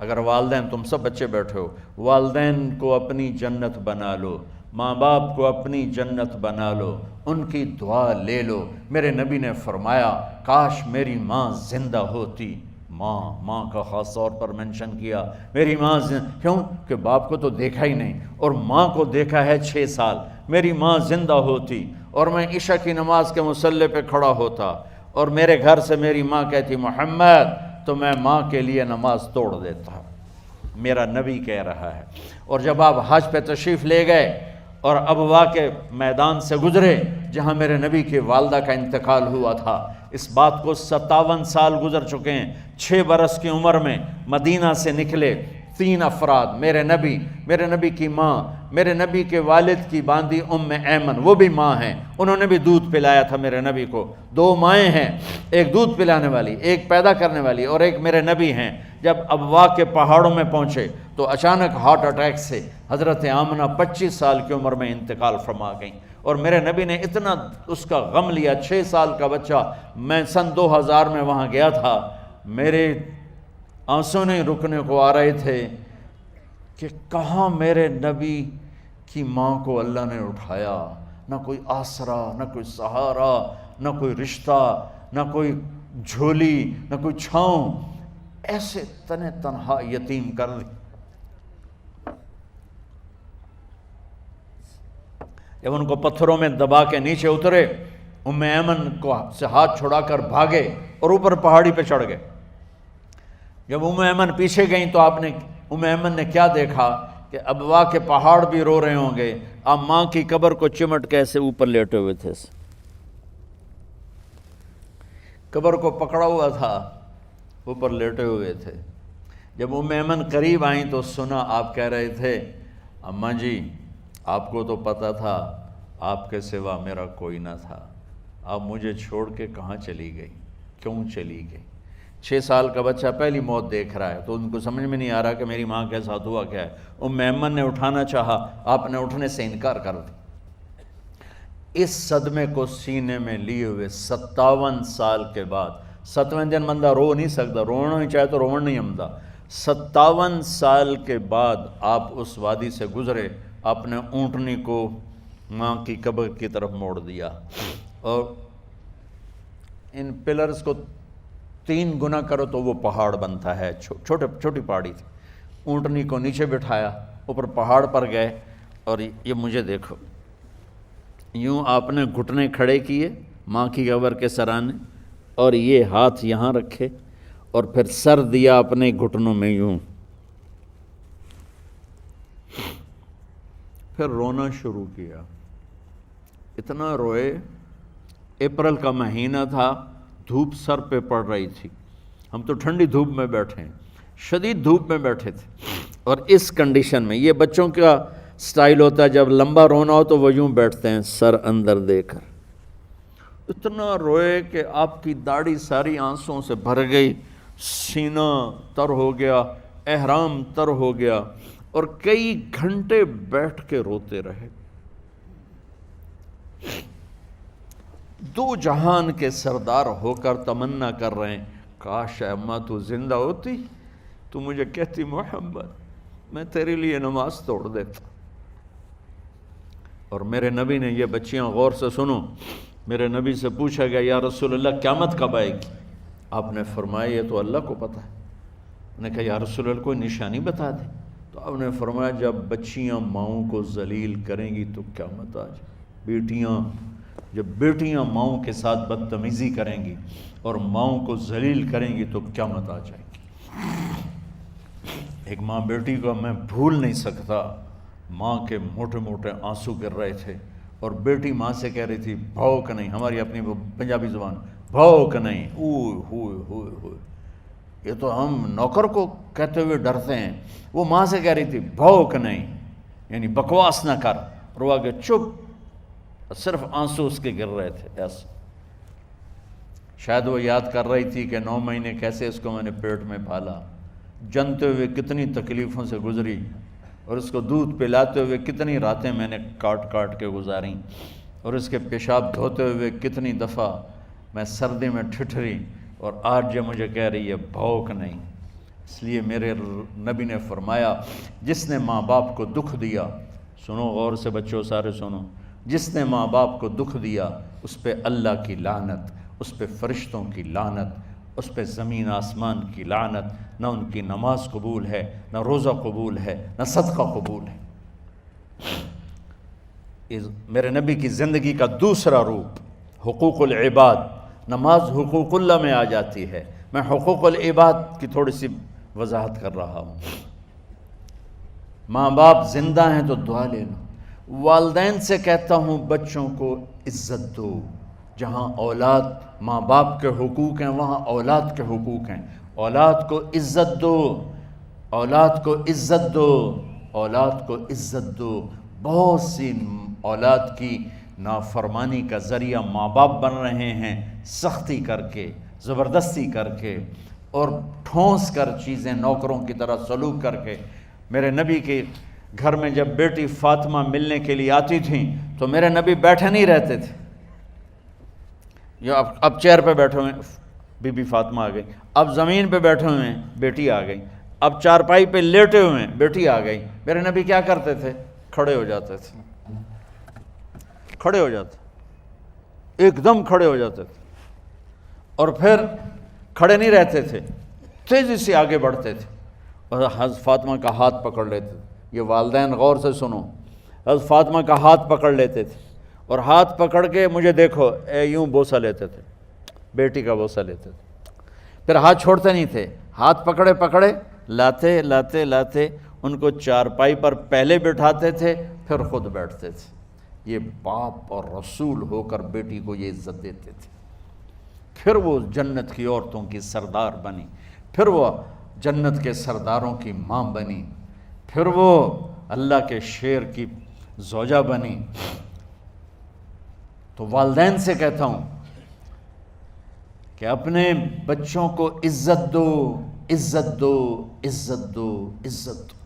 اگر والدین، تم سب بچے بیٹھے ہو، والدین کو اپنی جنت بنا لو، ماں باپ کو اپنی جنت بنا لو، ان کی دعا لے لو۔ میرے نبی نے فرمایا کاش میری ماں زندہ ہوتی۔ ماں کا خاص طور پر منشن کیا، میری ماں کیوں کہ باپ کو تو دیکھا ہی نہیں، اور ماں کو دیکھا ہے 6 سال۔ میری ماں زندہ ہوتی اور میں عشاء کی نماز کے مصلی پہ کھڑا ہوتا اور میرے گھر سے میری ماں کہتی محمد، تو میں ماں کے لیے نماز توڑ دیتا۔ میرا نبی کہہ رہا ہے۔ اور جب آپ حج پہ تشریف لے گئے اور ابوا کے میدان سے گزرے جہاں میرے نبی کی والدہ کا انتقال ہوا تھا، اس بات کو 57 سال گزر چکے ہیں۔ 6 برس کی عمر میں مدینہ سے نکلے 3 افراد، میرے نبی کی ماں، میرے نبی کے والد کی باندی ام ایمن، وہ بھی ماں ہیں، انہوں نے بھی دودھ پلایا تھا میرے نبی کو۔ 2 مائیں ہیں، ایک دودھ پلانے والی، ایک پیدا کرنے والی، اور ایک میرے نبی ہیں۔ جب ابوا کے پہاڑوں میں پہنچے تو اچانک ہارٹ اٹیک سے حضرت آمنہ 25 سال کی عمر میں انتقال فرما گئیں، اور میرے نبی نے اتنا اس کا غم لیا۔ 6 سال کا بچہ، میں سن 2000 میں وہاں گیا تھا، میرے آنسوں نہیں رکنے کو آ رہے تھے کہ کہاں میرے نبی کی ماں کو اللہ نے اٹھایا، نہ کوئی آسرا، نہ کوئی سہارا، نہ کوئی رشتہ، نہ کوئی جھولی، نہ کوئی چھاؤں، ایسے تنہا یتیم کر دی۔ جب ان کو پتھروں میں دبا کے نیچے اترے، ام ایمن کو سے ہاتھ چھڑا کر بھاگے اور اوپر پہاڑی پہ چڑھ گئے۔ جب ام ایمن پیچھے گئیں تو ام ایمن نے کیا دیکھا کہ ابوا کے پہاڑ بھی رو رہے ہوں گے، آپ ماں کی قبر کو چمٹ کے ایسے اوپر لیٹے ہوئے تھے، قبر کو پکڑا ہوا تھا، اوپر لیٹے ہوئے تھے۔ جب ام ایمن قریب آئیں تو سنا آپ کہہ رہے تھے اماں جی، آپ کو تو پتہ تھا آپ کے سوا میرا کوئی نہ تھا، آپ مجھے چھوڑ کے کہاں چلی گئی، کیوں چلی گئی؟ 6 سال کا بچہ پہلی موت دیکھ رہا ہے تو ان کو سمجھ میں نہیں آ رہا کہ میری ماں کے ساتھ ہوا کیا ہے۔ ام ایمن نے اٹھانا چاہا، آپ نے اٹھنے سے انکار کر دی۔ اس صدمے کو سینے میں لیے ہوئے 57 سال کے بعد، 7ویں دن بندہ رو نہیں سکتا، رونا ہی چاہے تو رونا نہیں آمدا، 57 سال کے بعد آپ اس وادی سے گزرے، اپنے اونٹنی کو ماں کی قبر کی طرف موڑ دیا، اور ان پلرز کو 3 گنا کرو تو وہ پہاڑ بنتا ہے، چھوٹی پہاڑی تھی۔ اونٹنی کو نیچے بٹھایا، اوپر پہاڑ پر گئے، اور یہ مجھے دیکھو، یوں آپ نے گھٹنے کھڑے کیے ماں کی قبر کے سرانے، اور یہ ہاتھ یہاں رکھے، اور پھر سر دیا اپنے گھٹنوں میں یوں، پھر رونا شروع کیا۔ اتنا روئے، اپریل کا مہینہ تھا، دھوپ سر پہ پڑ رہی تھی، ہم تو ٹھنڈی دھوپ میں بیٹھے ہیں، شدید دھوپ میں بیٹھے تھے، اور اس کنڈیشن میں یہ بچوں کا سٹائل ہوتا ہے، جب لمبا رونا ہو تو وہ یوں بیٹھتے ہیں سر اندر دے کر۔ اتنا روئے کہ آپ کی داڑھی ساری آنسوں سے بھر گئی، سینہ تر ہو گیا، احرام تر ہو گیا، اور کئی گھنٹے بیٹھ کے روتے رہے۔ 2 جہان کے سردار ہو کر تمنا کر رہے ہیں کاش اماں تو زندہ ہوتی، تو مجھے کہتی محمد میں تیرے لیے نماز توڑ دیتا۔ اور میرے نبی نے، یہ بچیاں غور سے سنو، میرے نبی سے پوچھا گیا یا رسول اللہ قیامت کب آئے گی؟ آپ نے فرمایا یہ تو اللہ کو پتہ ہے۔ انہوں نے کہا یا رسول اللہ کوئی نشانی بتا دیں، تو آپ نے فرمایا جب بچیاں ماؤں کو ذلیل کریں گی تو قیامت آ جائے۔ جب بیٹیاں ماؤں کے ساتھ بدتمیزی کریں گی اور ماؤں کو ذلیل کریں گی تو قیامت آ جائے گی۔ ایک ماں بیٹی کو میں بھول نہیں سکتا، ماں کے موٹے موٹے آنسو گر رہے تھے، اور بیٹی ماں سے کہہ رہی تھی بھوک نہیں، ہماری اپنی پنجابی زبان، بھوک نہیں، اوئے ہوئے ہوئے ہوئے، یہ تو ہم نوکر کو کہتے ہوئے ڈرتے ہیں، وہ ماں سے کہہ رہی تھی بھوک نہیں، یعنی بکواس نہ کر، روا کے چپ، صرف آنسو اس کے گر رہے تھے ایسا۔ شاید وہ یاد کر رہی تھی کہ 9 مہینے کیسے اس کو میں نے پیٹ میں پالا، جنتے ہوئے کتنی تکلیفوں سے گزری، اور اس کو دودھ پلاتے ہوئے کتنی راتیں میں نے کاٹ کاٹ کے گزاریں، اور اس کے پیشاب دھوتے ہوئے کتنی دفعہ میں سردی میں ٹھٹھری، اور آج جو مجھے کہہ رہی ہے بھوک نہیں۔ اس لیے میرے نبی نے فرمایا جس نے ماں باپ کو دکھ دیا، سنو غور سے بچوں سارے سنو، جس نے ماں باپ کو دکھ دیا اس پہ اللہ کی لعنت، اس پہ فرشتوں کی لعنت، اس پہ زمین آسمان کی لعنت، نہ ان کی نماز قبول ہے، نہ روزہ قبول ہے، نہ صدقہ قبول ہے۔ میرے نبی کی زندگی کا دوسرا روپ حقوق العباد، نماز حقوق اللہ میں آ جاتی ہے، میں حقوق العباد کی تھوڑی سی وضاحت کر رہا ہوں۔ ماں باپ زندہ ہیں تو دعا لے لو۔ والدین سے کہتا ہوں بچوں کو عزت دو، جہاں اولاد ماں باپ کے حقوق ہیں وہاں اولاد کے حقوق ہیں، اولاد کو عزت دو، اولاد کو عزت دو، اولاد کو عزت دو۔ بہت سی اولاد کی نافرمانی کا ذریعہ ماں باپ بن رہے ہیں، سختی کر کے، زبردستی کر کے، اور ٹھونس کر چیزیں نوکروں کی طرح سلوک کر کے۔ میرے نبی کے گھر میں جب بیٹی فاطمہ ملنے کے لیے آتی تھیں تو میرے نبی بیٹھے نہیں رہتے تھے، یا اب چیئر پہ بیٹھے ہوئے بی بی فاطمہ آ گئی، اب زمین پہ بیٹھے ہوئے ہیں بیٹی آ گئی، اب چارپائی پہ لیٹے ہوئے ہیں بیٹی آ گئی۔ میرے نبی کیا کرتے تھے؟ کھڑے ہو جاتے تھے، کھڑے ہو جاتے، ایک دم کھڑے ہو جاتے تھے، اور پھر کھڑے نہیں رہتے تھے، تیزی سے آگے بڑھتے تھے اور حضرت فاطمہ کا ہاتھ پکڑ لیتے تھے۔ یہ والدین غور سے سنو، حضرت فاطمہ کا ہاتھ پکڑ لیتے تھے اور ہاتھ پکڑ کے مجھے دیکھو یوں بوسہ لیتے تھے، بیٹی کا بوسہ لیتے تھے، پھر ہاتھ چھوڑتے نہیں تھے، ہاتھ پکڑے پکڑے لاتے لاتے لاتے ان کو چارپائی پر پہلے بٹھاتے تھے پھر خود بیٹھتے تھے۔ یہ باپ اور رسول ہو کر بیٹی کو یہ عزت دیتے تھے۔ پھر وہ جنت کی عورتوں کی سردار بنی، پھر وہ جنت کے سرداروں کی ماں بنی، پھر وہ اللہ کے شیر کی زوجہ بنی۔ تو والدین سے کہتا ہوں کہ اپنے بچوں کو عزت دو، عزت دو، عزت دو، عزت دو۔